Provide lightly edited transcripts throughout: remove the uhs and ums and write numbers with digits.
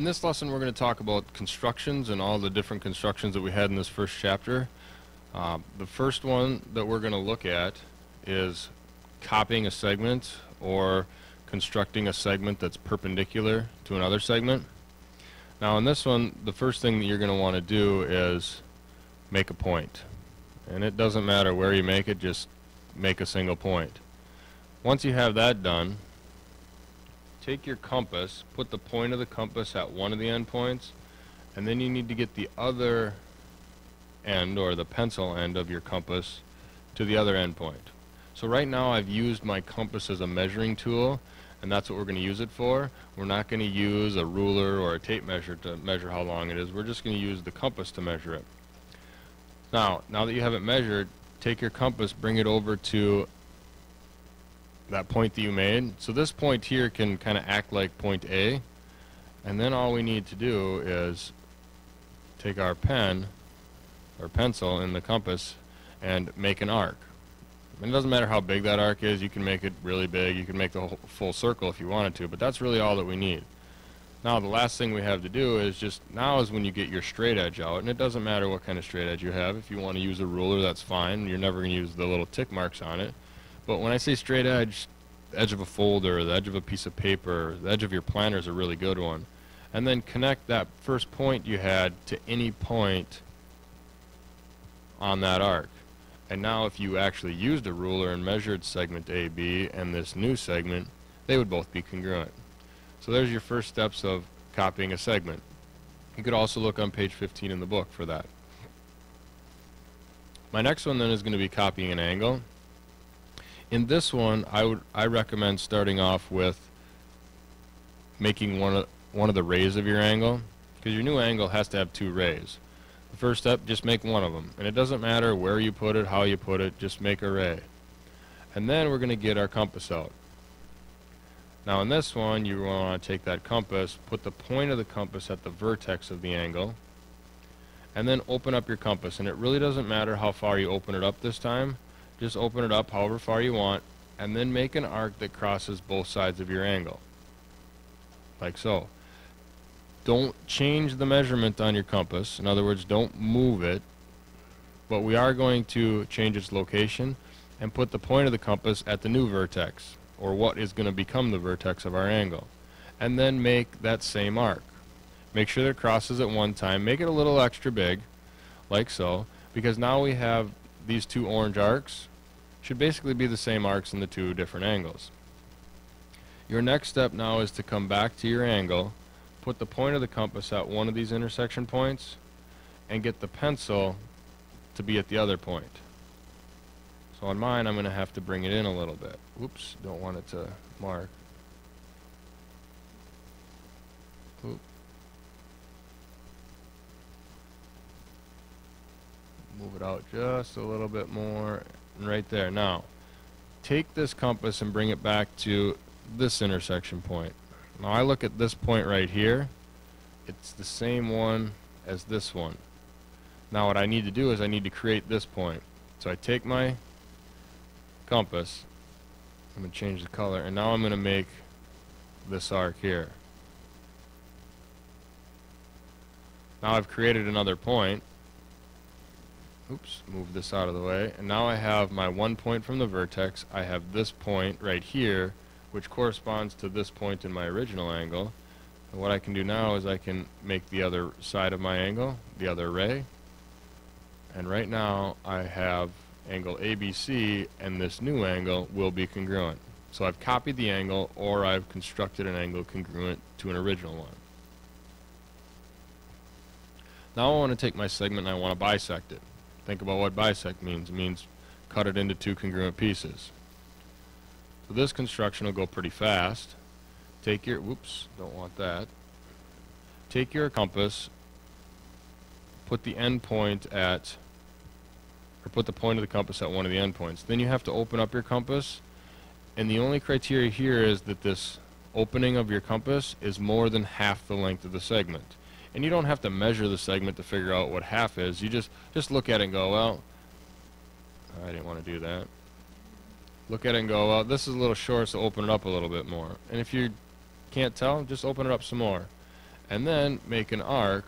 In this lesson, we're going to talk about constructions and all the different constructions that we had in this first chapter. The first one that we're going to look at is copying a segment or constructing a segment that's perpendicular to another segment. Now in this one, the first thing that you're going to want to do is make a point. And it doesn't matter where you make it, just make a single point. Once you have that done, take your compass, put the point of the compass at one of the endpoints, and then you need to get the other end, or the pencil end of your compass, to the other endpoint. So right now I've used my compass as a measuring tool, and that's what we're going to use it for. We're not going to use a ruler or a tape measure to measure how long it is. We're just going to use the compass to measure it. Now that you have it measured, take your compass, bring it over to that point that you made. So this point here can kind of act like point A, and then all we need to do is take our pen or pencil in the compass and make an arc. And it doesn't matter how big that arc is. You can make it really big, you can make the whole full circle if you wanted to, but that's really all that we need. Now the last thing we have to do is now is when you get your straight edge out, and it doesn't matter what kind of straight edge you have. If you want to use a ruler, that's fine. You're never going to use the little tick marks on it. But when I say straight edge, the edge of a folder, the edge of a piece of paper, the edge of your planner is a really good one. And then connect that first point you had to any point on that arc. And now if you actually used a ruler and measured segment AB and this new segment, they would both be congruent. So there's your first steps of copying a segment. You could also look on page 15 in the book for that. My next one then is going to be copying an angle. In this one, I recommend starting off with making one of the rays of your angle, because your new angle has to have two rays. The first step, just make one of them, and it doesn't matter where you put it, how you put it, just make a ray. And then we're going to get our compass out. Now in this one, you want to take that compass, put the point of the compass at the vertex of the angle, and then open up your compass. And it really doesn't matter how far you open it up this time. Just open it up however far you want, and then make an arc that crosses both sides of your angle, like so. Don't change the measurement on your compass. In other words, don't move it, but we are going to change its location and put the point of the compass at the new vertex, or what is going to become the vertex of our angle, and then make that same arc. Make sure that it crosses at one time. Make it a little extra big, like so, because now we have these two orange arcs. Should basically be the same arcs in the two different angles. Your next step now is to come back to your angle, put the point of the compass at one of these intersection points, and get the pencil to be at the other point. So on mine, I'm going to have to bring it in a little bit. Whoops, don't want it to mark. Oop. Move it out just a little bit more, and right there. Now, take this compass and bring it back to this intersection point. Now I look at this point right here. It's the same one as this one. Now what I need to do is I need to create this point. So I take my compass, I'm going to change the color, and now I'm going to make this arc here. Now I've created another point. Oops, move this out of the way. And now I have my one point from the vertex. I have this point right here, which corresponds to this point in my original angle. And what I can do now is I can make the other side of my angle, the other ray. And right now I have angle ABC, and this new angle will be congruent. So I've copied the angle, or I've constructed an angle congruent to an original one. Now I want to take my segment and I want to bisect it. Think about what bisect means. It means cut it into two congruent pieces. So this construction will go pretty fast. Take your, whoops, don't want that. Take your compass, put the end point at, or put the point of the compass at one of the endpoints. Then you have to open up your compass, and the only criteria here is that this opening of your compass is more than half the length of the segment. And you don't have to measure the segment to figure out what half is. You just look at it and go, well, I didn't want to do that. Look at it and go, well, this is a little short, so open it up a little bit more. And if you can't tell, just open it up some more. and then make an arc.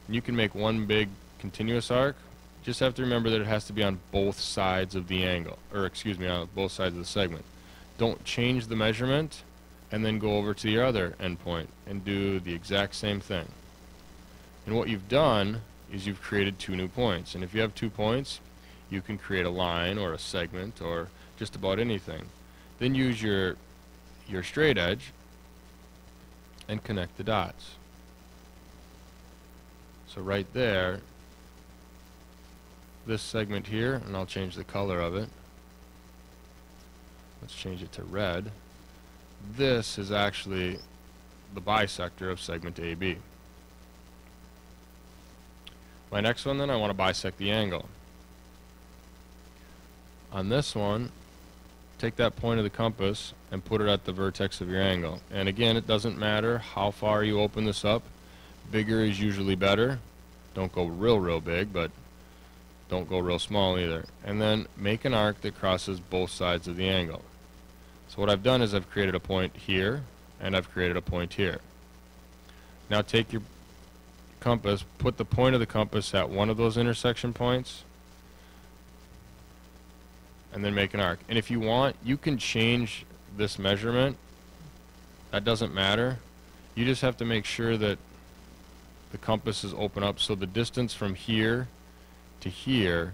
You can make one big continuous arc. Just have to remember that it has to be on both sides of the angle, or excuse me, on both sides of the segment. Don't change the measurement and then go over to your other endpoint and do the exact same thing. And what you've done is you've created two new points. And if you have 2 points, you can create a line or a segment or just about anything. Then use your straight edge and connect the dots. So right there, this segment here, and I'll change the color of it. Let's change it to red. This is actually the bisector of segment AB. My next one then, I want to bisect the angle. On this one, take that point of the compass and put it at the vertex of your angle. And again, it doesn't matter how far you open this up. Bigger is usually better. Don't go real big, but don't go real small either. And then make an arc that crosses both sides of the angle. So what I've done is I've created a point here and I've created a point here. Now take your compass, put the point of the compass at one of those intersection points, and then make an arc. And if you want, you can change this measurement. That doesn't matter. You just have to make sure that the compass is open up, so the distance from here to here,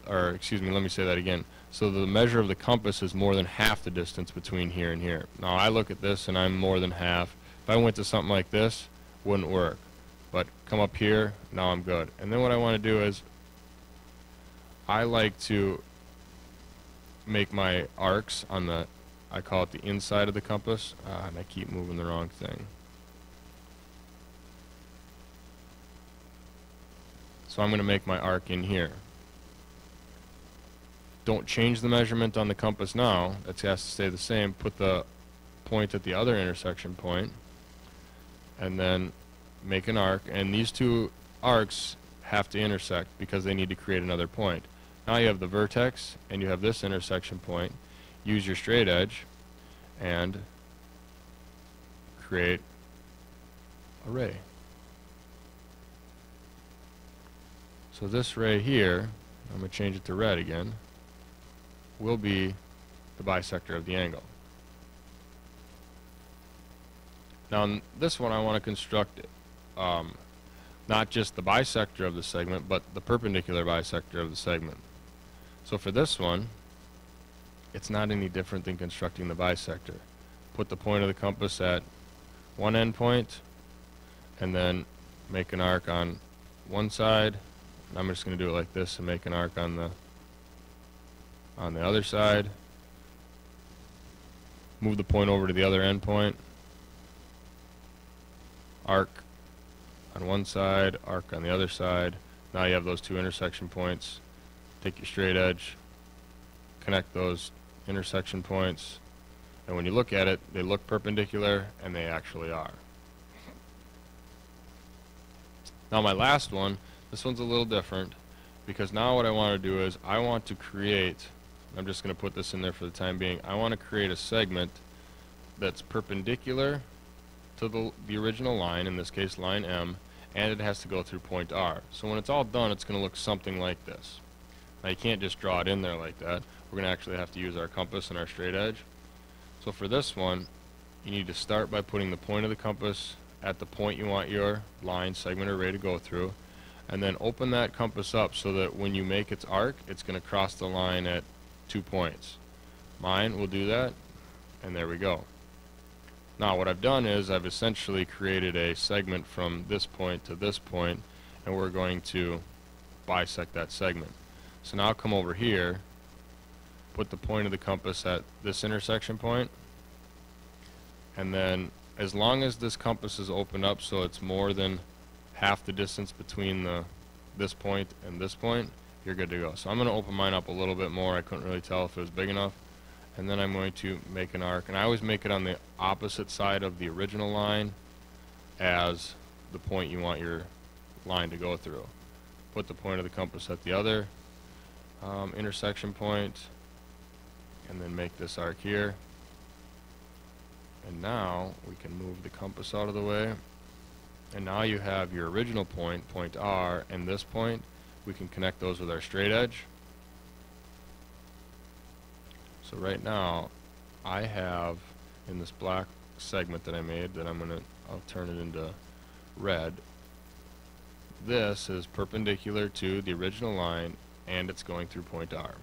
or excuse me, let me say that again. So the measure of the compass is more than half the distance between here and here. Now I look at this and I'm more than half. If I went to something like this, wouldn't work. But come up here, now I'm good. And then what I want to do is, I like to make my arcs on the, I call it the inside of the compass, and I keep moving the wrong thing. So I'm going to make my arc in here. Don't change the measurement on the compass now. It has to stay the same. Put the point at the other intersection point, and then make an arc. And these two arcs have to intersect because they need to create another point. Now you have the vertex and you have this intersection point. Use your straight edge and create a ray. So this ray here, I'm going to change it to red again, will be the bisector of the angle. Now in this one I want to construct not just the bisector of the segment, but the perpendicular bisector of the segment. So for this one, it's not any different than constructing the bisector. Put the point of the compass at one end point, and then make an arc on one side. And I'm just going to do it like this and make an arc on the other side. Move the point over to the other end point. Arc on one side, arc on the other side. Now you have those two intersection points. Take your straight edge, connect those intersection points, and when you look at it, they look perpendicular, and they actually are. Now my last one, this one's a little different, because now what I want to do is I want to create, I'm just going to put this in there for the time being, I want to create a segment that's perpendicular to the original line, in this case line M, and it has to go through point R. So when it's all done, it's going to look something like this. Now you can't just draw it in there like that. We're going to actually have to use our compass and our straight edge. So for this one, you need to start by putting the point of the compass at the point you want your line, segment, or ray to go through, and then open that compass up so that when you make its arc, it's going to cross the line at 2 points. Mine will do that, and there we go. Now what I've done is I've essentially created a segment from this point to this point, and we're going to bisect that segment. So now I'll come over here, put the point of the compass at this intersection point, and then as long as this compass is opened up so it's more than half the distance between this point and this point, you're good to go. So I'm going to open mine up a little bit more. I couldn't really tell if it was big enough. And then I'm going to make an arc, and I always make it on the opposite side of the original line as the point you want your line to go through. Put the point of the compass at the other intersection point, and then make this arc here, And now we can move the compass out of the way. And now you have your original point, point R, and this point. We can connect those with our straight edge. So right now, I have in this black segment that I made that I'll turn it into red. This is perpendicular to the original line, and it's going through point R.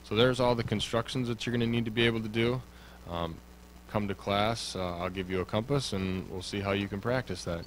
So there's all the constructions that you're going to need to be able to do. Come to class, I'll give you a compass, and we'll see how you can practice that.